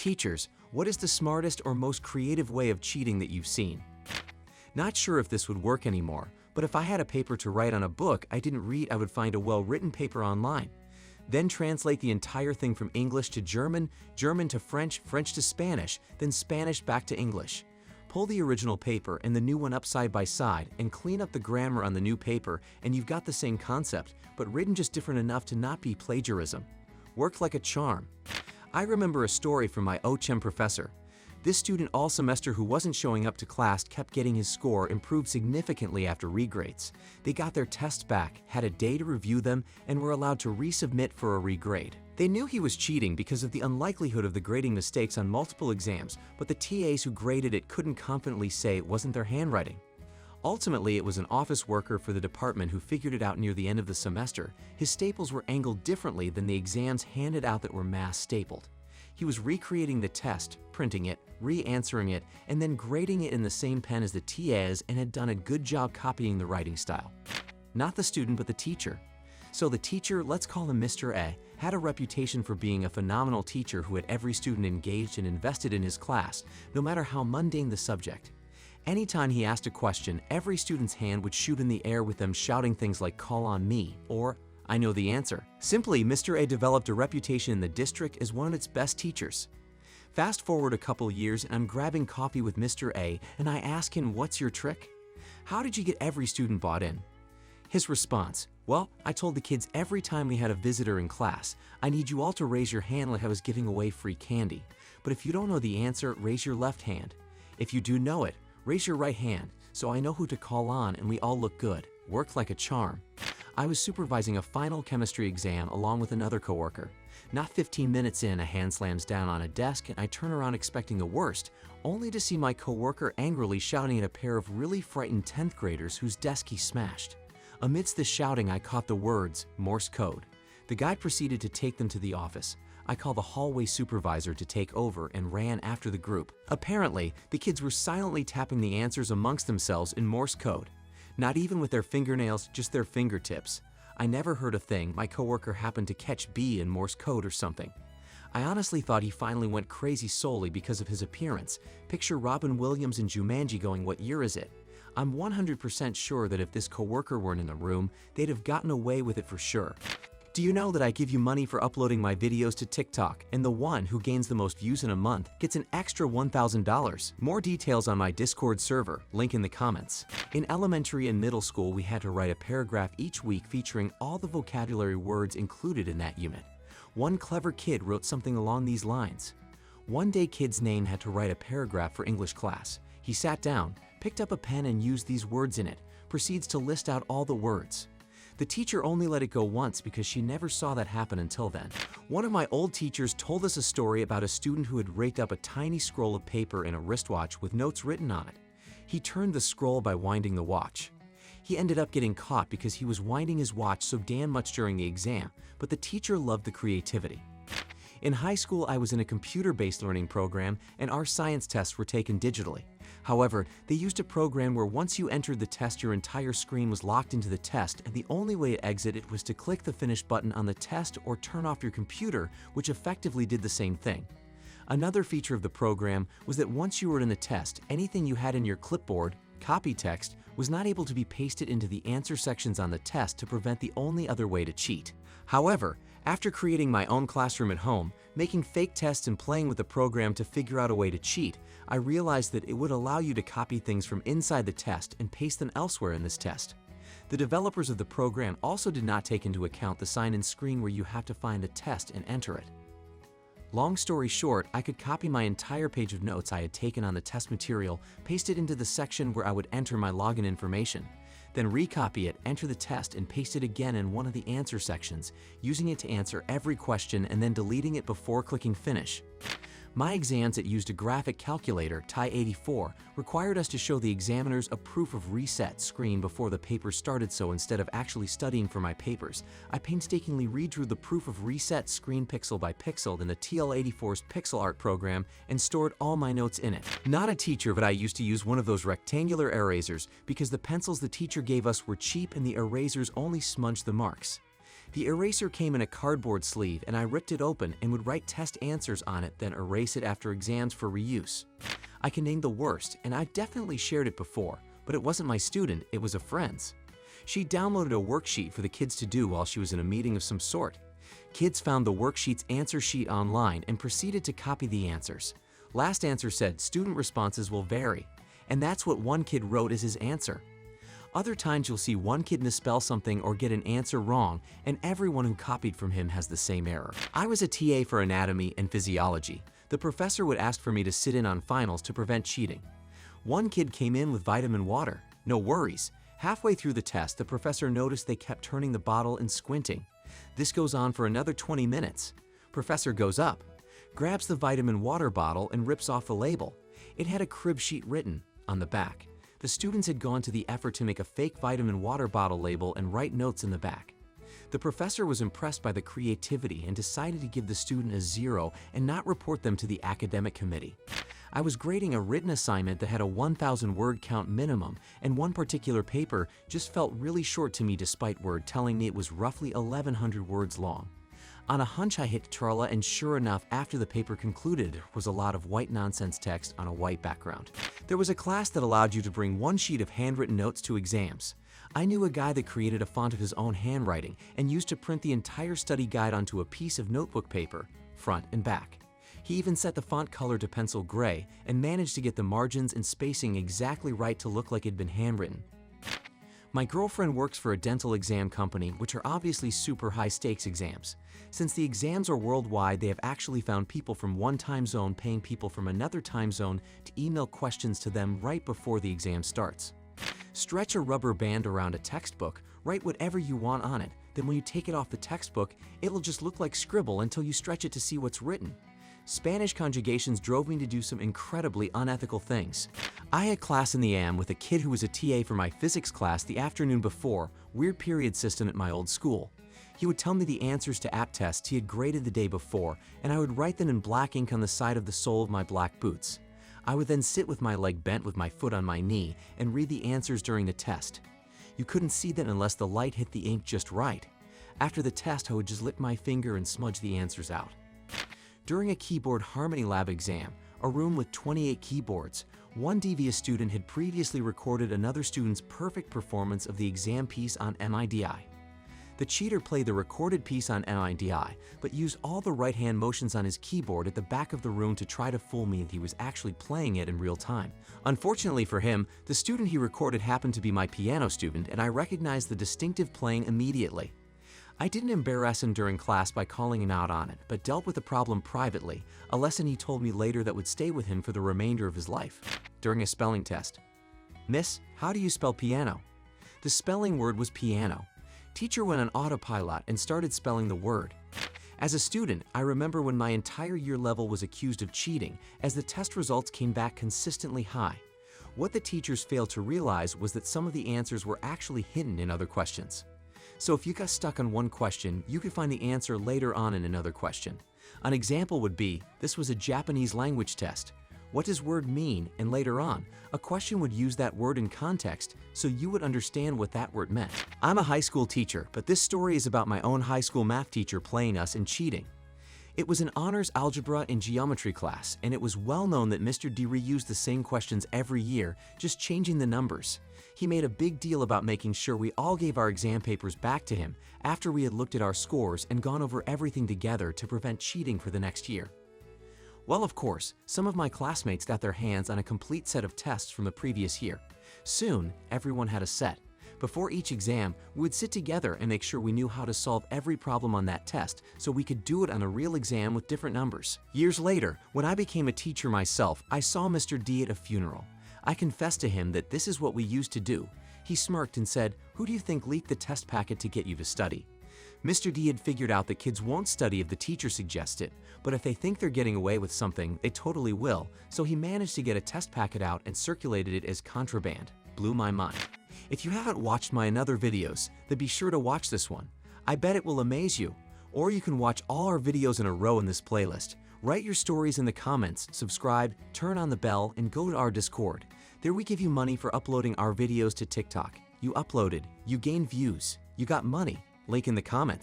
Teachers, what is the smartest or most creative way of cheating that you've seen? Not sure if this would work anymore, but if I had a paper to write on a book I didn't read, I would find a well-written paper online. Then translate the entire thing from English to German, German to French, French to Spanish, then Spanish back to English. Pull the original paper and the new one up side by side and clean up the grammar on the new paper, and you've got the same concept, but written just different enough to not be plagiarism. Worked like a charm. I remember a story from my OChem professor. This student all semester who wasn't showing up to class kept getting his score improved significantly after regrades. They got their tests back, had a day to review them, and were allowed to resubmit for a regrade. They knew he was cheating because of the unlikelihood of the grading mistakes on multiple exams, but the TAs who graded it couldn't confidently say it wasn't their handwriting. Ultimately, it was an office worker for the department who figured it out near the end of the semester. His staples were angled differently than the exams handed out that were mass stapled. He was recreating the test, printing it, re-answering it, and then grading it in the same pen as the TAs, and had done a good job copying the writing style. Not the student, but the teacher. So the teacher, let's call him Mr. A, had a reputation for being a phenomenal teacher who had every student engaged and invested in his class, no matter how mundane the subject. Anytime he asked a question, every student's hand would shoot in the air with them shouting things like "call on me" or "I know the answer." Simply, Mr. A developed a reputation in the district as one of its best teachers. Fast forward a couple years and I'm grabbing coffee with Mr. A and I ask him, "What's your trick? How did you get every student bought in?" His response, "Well, I told the kids every time we had a visitor in class, I need you all to raise your hand like I was giving away free candy. But if you don't know the answer, raise your left hand. If you do know it, raise your right hand, so I know who to call on and we all look good." Worked like a charm. I was supervising a final chemistry exam along with another coworker. Not 15 minutes in, a hand slams down on a desk and I turn around expecting the worst, only to see my coworker angrily shouting at a pair of really frightened 10th graders whose desk he smashed. Amidst the shouting, I caught the words, Morse code. The guy proceeded to take them to the office. I called the hallway supervisor to take over and ran after the group. Apparently, the kids were silently tapping the answers amongst themselves in Morse code. Not even with their fingernails, just their fingertips. I never heard a thing. My coworker happened to catch B in Morse code or something. I honestly thought he finally went crazy solely because of his appearance. Picture Robin Williams in Jumanji going, "What year is it?" I'm 100% sure that if this coworker weren't in the room, they'd have gotten away with it for sure. Do you know that I give you money for uploading my videos to TikTok, and the one who gains the most views in a month gets an extra $1,000? More details on my Discord server, link in the comments. In elementary and middle school, we had to write a paragraph each week featuring all the vocabulary words included in that unit. One clever kid wrote something along these lines. One day, kid's name had to write a paragraph for English class. He sat down, picked up a pen and used these words in it, proceeds to list out all the words. The teacher only let it go once because she never saw that happen until then. One of my old teachers told us a story about a student who had raked up a tiny scroll of paper in a wristwatch with notes written on it. He turned the scroll by winding the watch. He ended up getting caught because he was winding his watch so damn much during the exam, but the teacher loved the creativity. In high school, I was in a computer-based learning program and our science tests were taken digitally. However, they used a program where once you entered the test, your entire screen was locked into the test, and the only way to exit it was to click the finish button on the test or turn off your computer, which effectively did the same thing. Another feature of the program was that once you were in the test, anything you had in your clipboard, copy text, was not able to be pasted into the answer sections on the test to prevent the only other way to cheat. However, after creating my own classroom at home, making fake tests and playing with the program to figure out a way to cheat, I realized that it would allow you to copy things from inside the test and paste them elsewhere in this test. The developers of the program also did not take into account the sign-in screen where you have to find the test and enter it. Long story short, I could copy my entire page of notes I had taken on the test material, paste it into the section where I would enter my login information, then recopy it, enter the test, and paste it again in one of the answer sections, using it to answer every question and then deleting it before clicking finish. My exams that used a graphic calculator, TI-84, required us to show the examiners a proof of reset screen before the paper started, so instead of actually studying for my papers, I painstakingly redrew the proof of reset screen pixel by pixel in the TL84's pixel art program and stored all my notes in it. Not a teacher, but I used to use one of those rectangular erasers because the pencils the teacher gave us were cheap and the erasers only smudged the marks. The eraser came in a cardboard sleeve and I ripped it open and would write test answers on it, then erase it after exams for reuse. I can name the worst, and I've definitely shared it before, but it wasn't my student, it was a friend's. She downloaded a worksheet for the kids to do while she was in a meeting of some sort. Kids found the worksheet's answer sheet online and proceeded to copy the answers. Last answer said student responses will vary, and that's what one kid wrote as his answer. Other times you'll see one kid misspell something or get an answer wrong, and everyone who copied from him has the same error. I was a TA for anatomy and physiology. The professor would ask for me to sit in on finals to prevent cheating. One kid came in with vitamin water. No worries. Halfway through the test, the professor noticed they kept turning the bottle and squinting. This goes on for another 20 minutes. Professor goes up, grabs the vitamin water bottle and rips off the label. It had a crib sheet written on the back. The students had gone to the effort to make a fake vitamin water bottle label and write notes in the back. The professor was impressed by the creativity and decided to give the student a 0 and not report them to the academic committee. I was grading a written assignment that had a 1,000 word count minimum, and one particular paper just felt really short to me despite Word telling me it was roughly 1,100 words long. On a hunch I hit Trello, and sure enough, after the paper concluded, was a lot of white nonsense text on a white background. There was a class that allowed you to bring one sheet of handwritten notes to exams. I knew a guy that created a font of his own handwriting and used to print the entire study guide onto a piece of notebook paper, front and back. He even set the font color to pencil gray and managed to get the margins and spacing exactly right to look like it'd been handwritten. My girlfriend works for a dental exam company, which are obviously super high-stakes exams. Since the exams are worldwide, they have actually found people from one time zone paying people from another time zone to email questions to them right before the exam starts. Stretch a rubber band around a textbook, write whatever you want on it, then when you take it off the textbook, it'll just look like scribble until you stretch it to see what's written. Spanish conjugations drove me to do some incredibly unethical things. I had class in the AM with a kid who was a TA for my physics class the afternoon before, weird period system at my old school. He would tell me the answers to app tests he had graded the day before, and I would write them in black ink on the side of the sole of my black boots. I would then sit with my leg bent with my foot on my knee and read the answers during the test. You couldn't see that unless the light hit the ink just right. After the test, I would just lick my finger and smudge the answers out. During a keyboard harmony lab exam, a room with 28 keyboards, one devious student had previously recorded another student's perfect performance of the exam piece on MIDI. The cheater played the recorded piece on MIDI, but used all the right-hand motions on his keyboard at the back of the room to try to fool me that he was actually playing it in real time. Unfortunately for him, the student he recorded happened to be my piano student, and I recognized the distinctive playing immediately. I didn't embarrass him during class by calling him out on it, but dealt with the problem privately, a lesson he told me later that would stay with him for the remainder of his life. During a spelling test. Miss, how do you spell piano? The spelling word was piano. Teacher went on autopilot and started spelling the word. As a student, I remember when my entire year level was accused of cheating, as the test results came back consistently high. What the teachers failed to realize was that some of the answers were actually hidden in other questions. So if you got stuck on one question, you could find the answer later on in another question. An example would be, this was a Japanese language test. What does word mean? And later on, a question would use that word in context so you would understand what that word meant. I'm a high school teacher, but this story is about my own high school math teacher playing us and cheating. It was an honors algebra and geometry class, and it was well known that Mr. D reused the same questions every year, just changing the numbers. He made a big deal about making sure we all gave our exam papers back to him after we had looked at our scores and gone over everything together to prevent cheating for the next year. Well, of course, some of my classmates got their hands on a complete set of tests from the previous year. Soon, everyone had a set. Before each exam, we would sit together and make sure we knew how to solve every problem on that test so we could do it on a real exam with different numbers. Years later, when I became a teacher myself, I saw Mr. D at a funeral. I confessed to him that this is what we used to do. He smirked and said, "Who do you think leaked the test packet to get you to study?" Mr. D had figured out that kids won't study if the teacher suggests it, but if they think they're getting away with something, they totally will, so he managed to get a test packet out and circulated it as contraband. Blew my mind. If you haven't watched my other videos, then be sure to watch this one. I bet it will amaze you. Or you can watch all our videos in a row in this playlist. Write your stories in the comments, subscribe, turn on the bell, and go to our Discord. There we give you money for uploading our videos to TikTok. You uploaded, you gained views, you got money. Link in the comments.